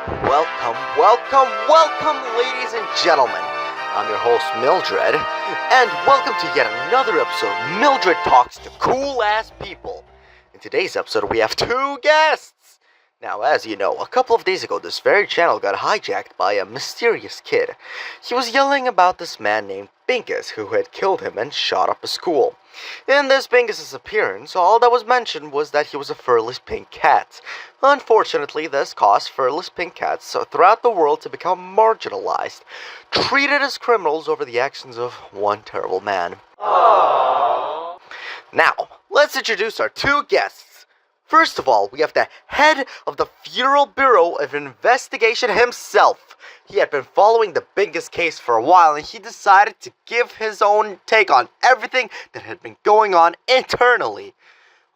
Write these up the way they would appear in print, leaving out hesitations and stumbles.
Welcome, ladies and gentlemen. I'm your host, Mildred, and welcome to yet another episode of Mildred Talks to Cool-Ass People. In today's episode, we have two guests. Now, as you know, a couple of days ago, this very channel got hijacked by a mysterious kid. He was yelling about this man named Bingus, who had killed him and shot up a school. In this Bingus's appearance, all that was mentioned was that he was a furless pink cat. Unfortunately, this caused furless pink cats throughout the world to become marginalized, treated as criminals over the actions of one terrible man. Aww. Now, let's introduce our two guests. First of all, we have the head of the Federal Bureau of Investigation himself. He had been following the Bingus case for a while, and he decided to give his own take on everything that had been going on internally.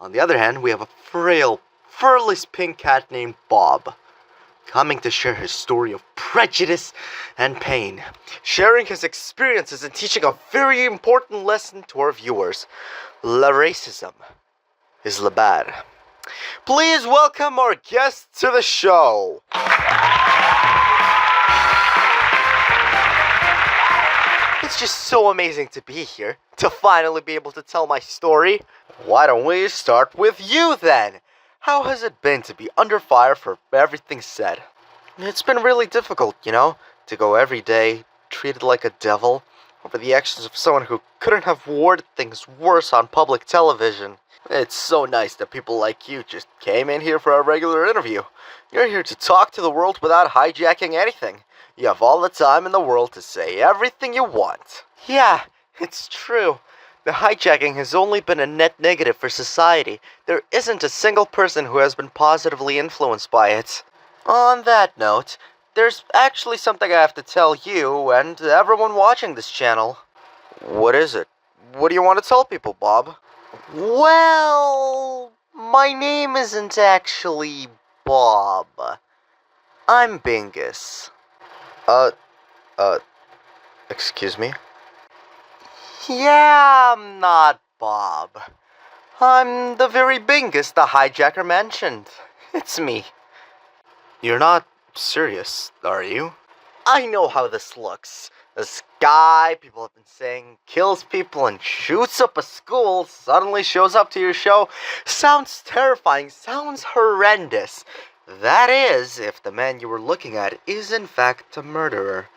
On the other hand, we have a frail, furless pink cat named Bob, coming to share his story of prejudice and pain, sharing his experiences and teaching a very important lesson to our viewers. La racism is la bad. Please welcome our guests to the show. It's just so amazing to be here, to finally be able to tell my story. Why don't we start with you then? How has it been to be under fire for everything said? It's been really difficult, to go every day, treated like a devil, over the actions of someone who couldn't have worded things worse on public television. It's so nice that people like you just came in here for a regular interview. You're here to talk to the world without hijacking anything. You have all the time in the world to say everything you want. Yeah, it's true. The hijacking has only been a net negative for society. There isn't a single person who has been positively influenced by it. On that note, there's actually something I have to tell you and everyone watching this channel. What is it? What do you want to tell people, Bob? Well, my name isn't actually Bob. I'm Bingus. Excuse me? Yeah, I'm not Bob. I'm the very Bingus the hijacker mentioned. It's me. You're not serious, are you? I know how this looks. This guy, people have been saying, kills people and shoots up a school, suddenly shows up to your show. Sounds terrifying, sounds horrendous. That is, if the man you were looking at is in fact a murderer.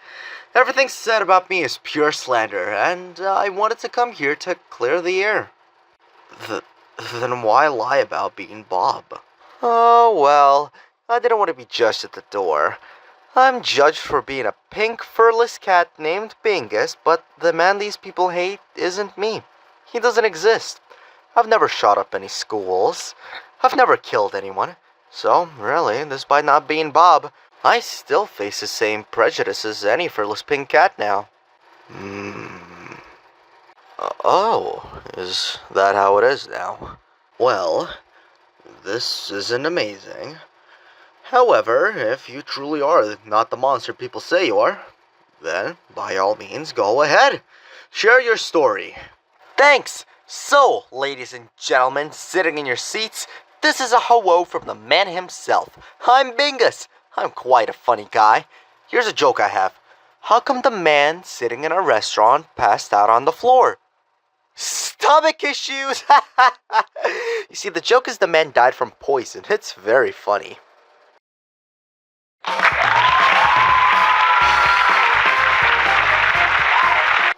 Everything said about me is pure slander, and I wanted to come here to clear the air. Then why lie about being Bob? Oh, well, I didn't want to be judged at the door. I'm judged for being a pink furless cat named Bingus, but the man these people hate isn't me. He doesn't exist. I've never shot up any schools. I've never killed anyone. So, really, despite not being Bob, I still face the same prejudice as any furless pink cat now. Oh, is that how it is now? Well, this isn't amazing. However, if you truly are not the monster people say you are, then, by all means, go ahead. Share your story. Thanks! So, ladies and gentlemen, sitting in your seats, this is a hello from the man himself. I'm Bingus. I'm quite a funny guy. Here's a joke I have. How come the man sitting in a restaurant passed out on the floor? Stomach issues! You see, the joke is the man died from poison. It's very funny.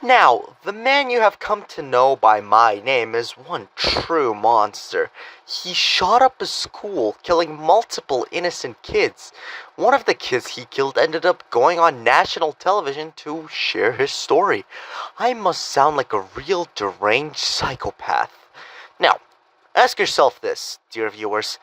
Now, the man you have come to know by my name is one true monster. He shot up a school, killing multiple innocent kids. One of the kids he killed ended up going on national television to share his story. I must sound like a real deranged psychopath. Now, ask yourself this, dear viewers.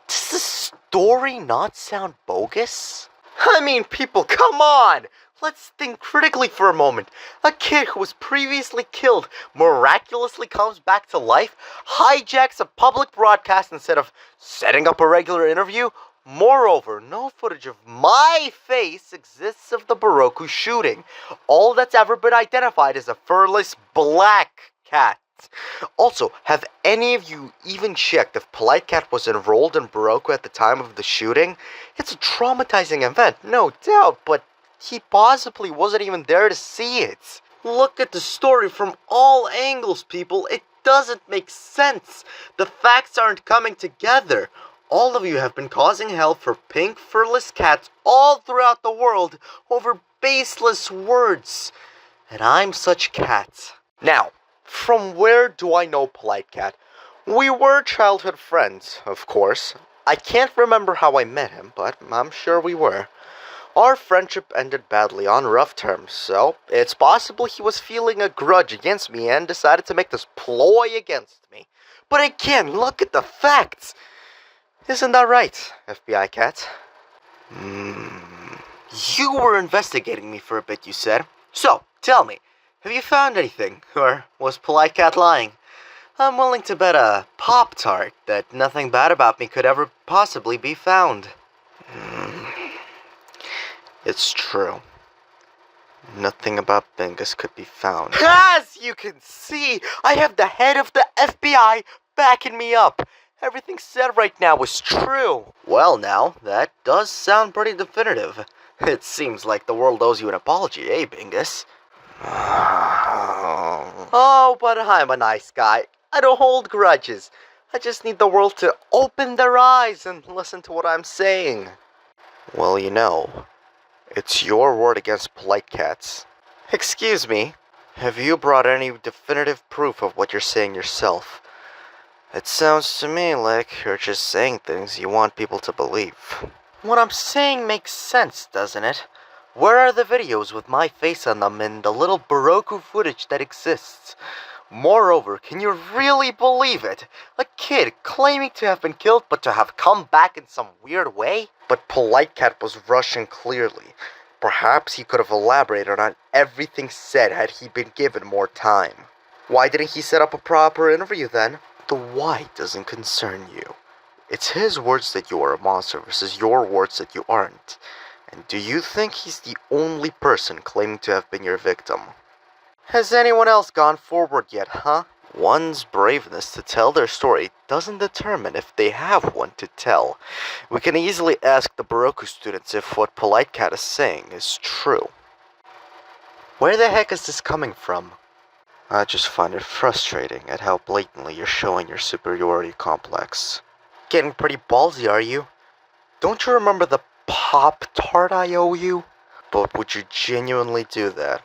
Does the story not sound bogus? I mean, people, come on! Let's think critically for a moment. A kid who was previously killed miraculously comes back to life, hijacks a public broadcast instead of setting up a regular interview. Moreover, no footage of my face exists of the Baroku shooting. All that's ever been identified is a furless black cat. Also, have any of you even checked if Polite Cat was enrolled in Baroque at the time of the shooting? It's a traumatizing event, no doubt, but he possibly wasn't even there to see it. Look at the story from all angles, people. It doesn't make sense. The facts aren't coming together. All of you have been causing hell for pink furless cats all throughout the world over baseless words. And I'm such a cat. Now, from where do I know Polite Cat? We were childhood friends, of course. I can't remember how I met him, but I'm sure we were. Our friendship ended badly on rough terms, so it's possible he was feeling a grudge against me and decided to make this ploy against me. But again, look at the facts. Isn't that right, FBI Cat? You were investigating me for a bit, you said. So, tell me, have you found anything? Or was Polite Cat lying? I'm willing to bet a Pop-Tart that nothing bad about me could ever possibly be found. It's true. Nothing about Bingus could be found. As you can see, I have the head of the FBI backing me up. Everything said right now is true. Well now, that does sound pretty definitive. It seems like the world owes you an apology, eh, Bingus? Oh, but I'm a nice guy. I don't hold grudges. I just need the world to open their eyes and listen to what I'm saying. Well, you know, it's your word against Polite Cat's. Excuse me, have you brought any definitive proof of what you're saying yourself? It sounds to me like you're just saying things you want people to believe. What I'm saying makes sense, doesn't it? Where are the videos with my face on them and the little Baroque footage that exists? Moreover, can you really believe it? A kid claiming to have been killed but to have come back in some weird way? But Polite Cat was Russian clearly. Perhaps he could have elaborated on everything said had he been given more time. Why didn't he set up a proper interview then? The why doesn't concern you. It's his words that you are a monster versus your words that you aren't. And do you think he's the only person claiming to have been your victim? Has anyone else gone forward yet, huh? One's braveness to tell their story doesn't determine if they have one to tell. We can easily ask the Baroque students if what Polite Cat is saying is true. Where the heck is this coming from? I just find it frustrating at how blatantly you're showing your superiority complex. Getting pretty ballsy, are you? Don't you remember the Pop-Tart I owe you? But would you genuinely do that?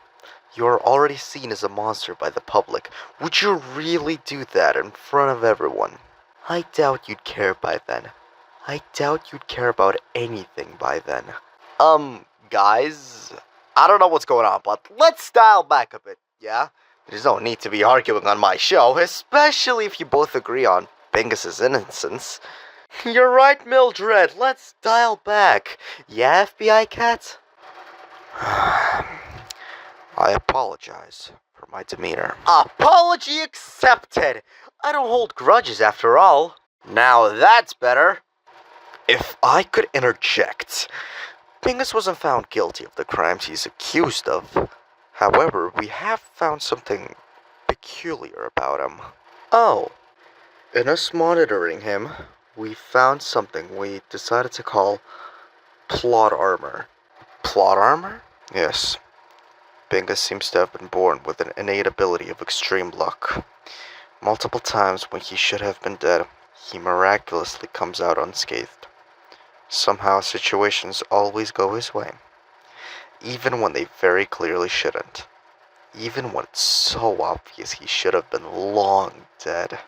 You are already seen as a monster by the public. Would you really do that in front of everyone? I doubt you'd care by then. I doubt you'd care about anything by then. Guys, I don't know what's going on, but let's dial back a bit, yeah? There's no need to be arguing on my show, especially if you both agree on Bingus's innocence. You're right, Mildred, let's dial back. Yeah, FBI Cat? I apologize for my demeanor. Apology accepted! I don't hold grudges after all. Now that's better. If I could interject, Bingus wasn't found guilty of the crimes he's accused of. However, we have found something peculiar about him. Oh, in us monitoring him, we found something we decided to call plot armor. Plot armor? Yes. Bingus seems to have been born with an innate ability of extreme luck. Multiple times when he should have been dead, he miraculously comes out unscathed. Somehow situations always go his way, even when they very clearly shouldn't. Even when it's so obvious he should have been long dead,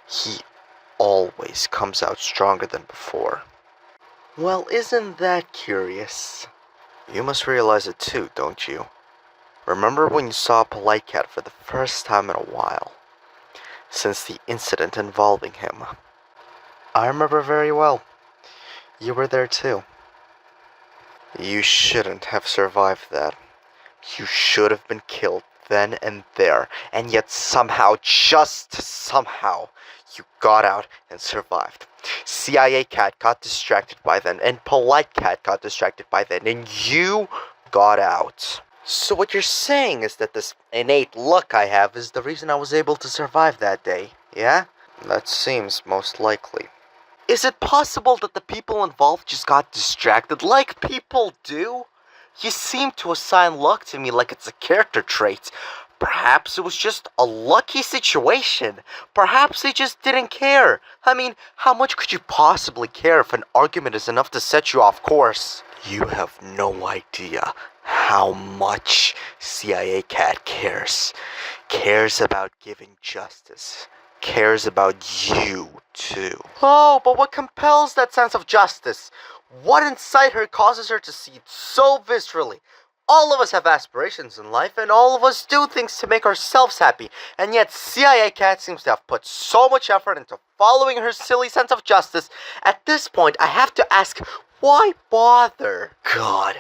he always comes out stronger than before. Well, isn't that curious? You must realize it too, don't you? Remember when you saw Polite Cat for the first time in a while, since the incident involving him? I remember very well. You were there too. You shouldn't have survived that. You should have been killed then and there, and yet somehow, just somehow, you got out and survived. CIA Cat got distracted by then, and Polite Cat got distracted by then, and you got out. So what you're saying is that this innate luck I have is the reason I was able to survive that day, yeah? That seems most likely. Is it possible that the people involved just got distracted like people do? You seem to assign luck to me like it's a character trait. Perhaps it was just a lucky situation. Perhaps they just didn't care. I mean, how much could you possibly care if an argument is enough to set you off course? You have no idea how much CIA Cat cares. Cares about giving justice. Cares about you, too. Oh, but what compels that sense of justice? What inside her causes her to see it so viscerally? All of us have aspirations in life, and all of us do things to make ourselves happy. And yet, CIA Cat seems to have put so much effort into following her silly sense of justice. At this point, I have to ask, why bother? God,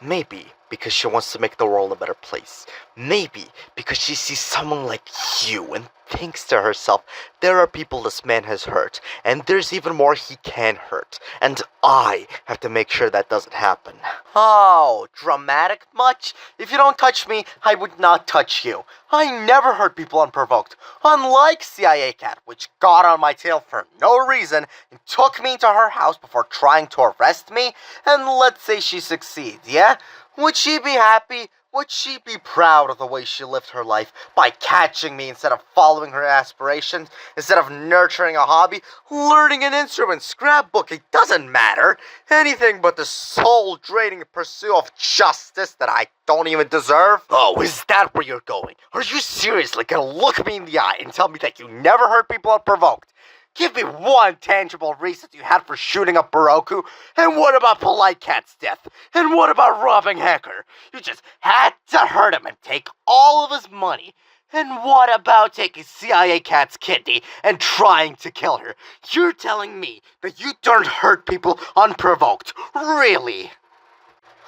maybe because she wants to make the world a better place. Maybe because she sees someone like you and thinks to herself, there are people this man has hurt, and there's even more he can hurt, and I have to make sure that doesn't happen. Oh, dramatic much? If you don't touch me, I would not touch you. I never hurt people unprovoked, unlike CIA Cat, which got on my tail for no reason and took me to her house before trying to arrest me, and let's say she succeeds, yeah? Would she be happy? Would she be proud of the way she lived her life by catching me instead of following her aspirations, instead of nurturing a hobby, learning an instrument, scrapbooking, doesn't matter. Anything but the soul-draining pursuit of justice that I don't even deserve? Oh, is that where you're going? Are you seriously gonna look me in the eye and tell me that you never hurt people unprovoked? Give me one tangible reason you had for shooting up Baroku. And what about Polite Cat's death? And what about robbing Hacker? You just had to hurt him and take all of his money. And what about taking CIA Cat's kidney and trying to kill her? You're telling me that you don't hurt people unprovoked, really?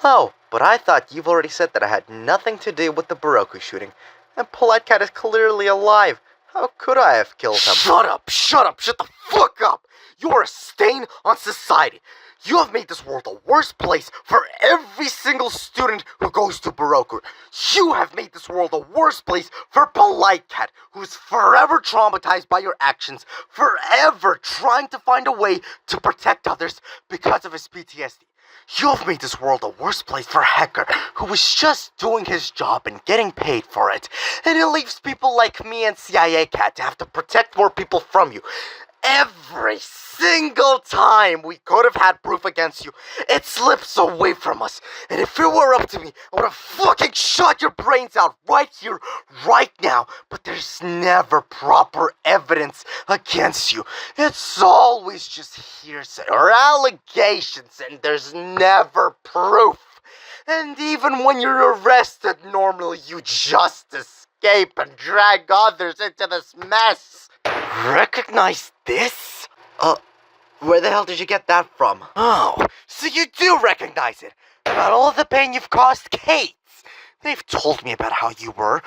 Oh, but I thought you've already said that I had nothing to do with the Baroku shooting. And Polite Cat is clearly alive. How could I have killed him? Shut up, shut the fuck up! You're a stain on society. You have made this world a worse place for every single student who goes to Baroku. You have made this world a worse place for Polite Cat, who's forever traumatized by your actions, forever trying to find a way to protect others because of his PTSD. You've made this world a worse place for Hacker, who was just doing his job and getting paid for it. And it leaves people like me and CIA Cat to have to protect more people from you. Every single time we could have had proof against you, it slips away from us. And if it were up to me, I would have fucking shot your brains out right here, right now. But there's never proper evidence against you. It's always just hearsay or allegations, and there's never proof. And even when you're arrested, normally you just escape and drag others into this mess. Recognize this? Where the hell did you get that from? Oh, so you do recognize it. About all of the pain you've caused Kate. They've told me about how you were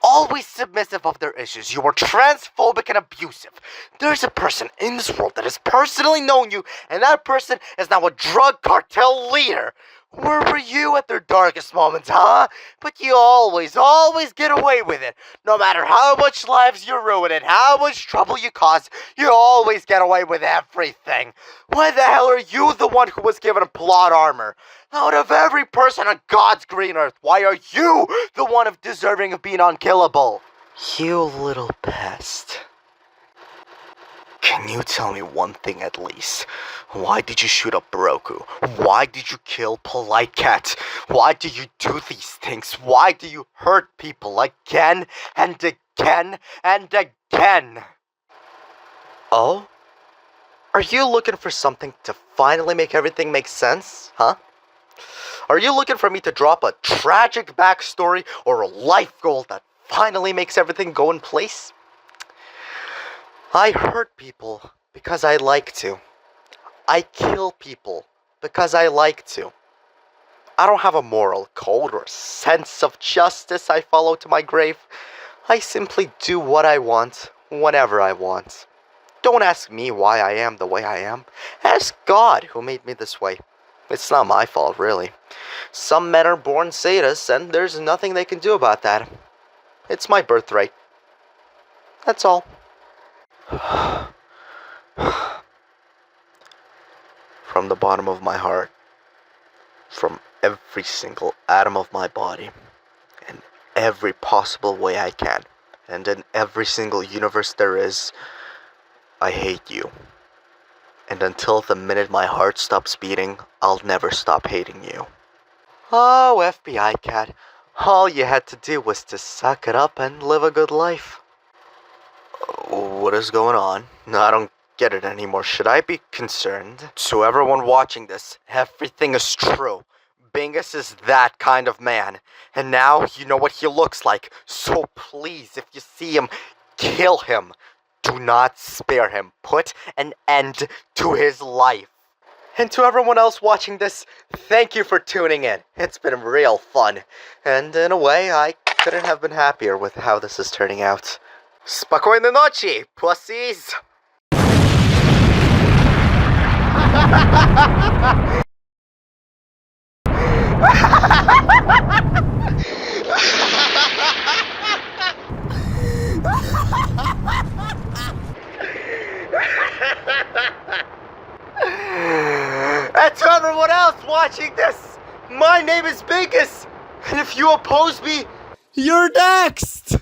always submissive of their issues. You were transphobic and abusive. There's a person in this world that has personally known you, and that person is now a drug cartel leader. Where were you at their darkest moments, huh? But you always get away with it. No matter how much lives you ruin and how much trouble you cause, you always get away with everything. Why the hell are you the one who was given plot armor? Out of every person on God's green earth, why are you the one deserving of being unkillable? You little pest. Can you tell me one thing at least? Why did you shoot up Baroku? Why did you kill Polite Cat? Why do you do these things? Why do you hurt people again and again and again? Oh? Are you looking for something to finally make everything make sense, huh? Are you looking for me to drop a tragic backstory or a life goal that finally makes everything go in place? I hurt people because I like to. I kill people because I like to. I don't have a moral code or sense of justice I follow to my grave. I simply do what I want, whenever I want. Don't ask me why I am the way I am. Ask God who made me this way. It's not my fault, really. Some men are born sadists, and there's nothing they can do about that. It's my birthright. That's all. From the bottom of my heart, from every single atom of my body, in every possible way I can, and in every single universe there is, I hate you. And until the minute my heart stops beating, I'll never stop hating you. Oh, FBI cat, all you had to do was to suck it up and live a good life. What is going on? I don't get it anymore. Should I be concerned? To everyone watching this, everything is true. Bingus is that kind of man. And now you know what he looks like. So please, if you see him, kill him. Do not spare him. Put an end to his life. And to everyone else watching this, thank you for tuning in. It's been real fun. And in a way, I couldn't have been happier with how this is turning out. Spokojnej nocy, pussies! And to everyone else watching this, my name is Bingus, and if you oppose me, you're next!